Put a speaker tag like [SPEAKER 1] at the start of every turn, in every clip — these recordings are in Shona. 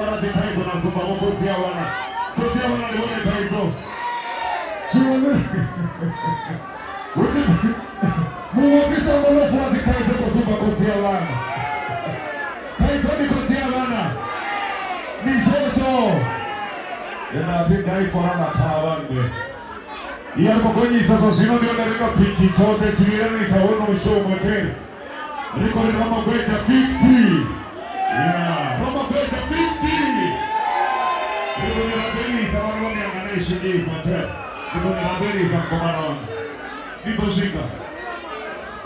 [SPEAKER 1] Wana zitaizo na supa mkuzia wana. Kuzia wana ni wana taizo. Chile. Muwakisa mbolofu wa zitaizo kwa supa kuzia wana. Taizo ni kuzia wana. Ni shosho. Yana atinda ifo hana tawange. Iya mkonyi sasa sino ndio ndarika piki chote chilira ni sawono mshomo tena. Niko ni kama kwecha 50. Yeah, Roma Beta 50. Niko ni rabeliza wanone anganaishi giza tena. Niko ni rabeliza mkomanoni. Niko zika.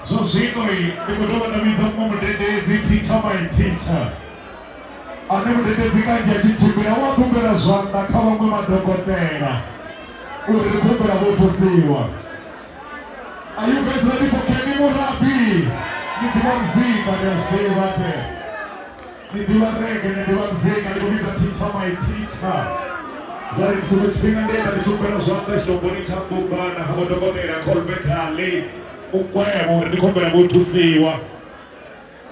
[SPEAKER 1] So zino hii, niko doba na miza mmomu dedezi teacher my teacher. Anemu dedezi kanja chichibira wakumbira zanda kama mwe madogo tena. Uri kumbira voto siwa. Are you guys ready for Kenny Murabi? Nidiwa mzika ndio wate. Nidiwa rege, nidiwa mzika, nidiwa teacher my teacher. Wari msumichipinga ndena, nisumbera zanda, shoboni chambu bana, hawadogotera, kolbeta ali. Ukwemo, nikumbera voto siwa.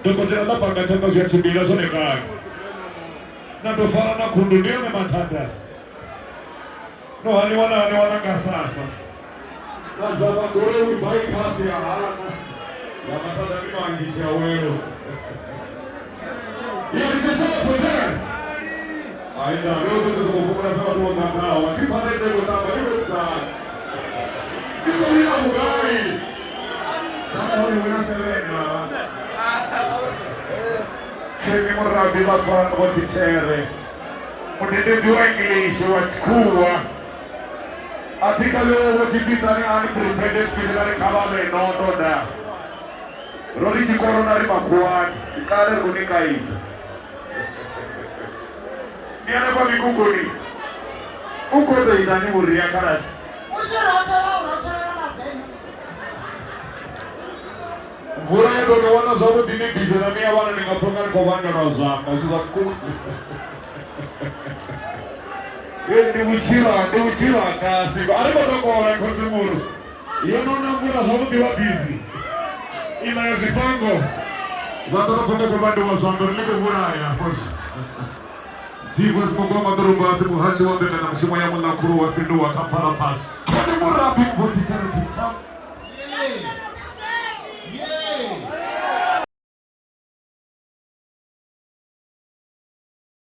[SPEAKER 1] Dokotera lapanga chanda zya chibira zone kage. Na dofara na kundunia me matanda. No, ni wana kasasa. Na zaba gore ubai kasi ya haraka. Ya matanda ni mangisha wero. Ya nichesema pote. Aida, leo tukukubura sawa tu ngakao. Wakipande zego tamba hiyo sana. Niko ni amugai. Sana wale wanaselena. Kenny Murabi bakwana botichere. Mudedezi wa English wachukua. Atika leo wachipita ni unprepared physically kabale no da. Rolichi coronary makuani. Ikale kunika hizi. Niana kwa mikukuni. Uko ndo itani muria karati.
[SPEAKER 2] Ushirotela mazeni.
[SPEAKER 1] Mvura ya doge wana sabu dini bizena miya wana ningatonga ni kwa wanga na uzamba. Usiza kuku. Ndi uchira kasi. Ariba doko wala kosi muru. Iyo nuna mvura sabu diwa bizi. Ina ya zifango. Vataka fonda kwa bandu wa zamba. Niko mvura ya kosi. Jivu simogoma dhuruba simu hachi wabeka na mshimo ya mula kuru wa findu wa kampala pala. Kani Murabi mbuti chari chicha.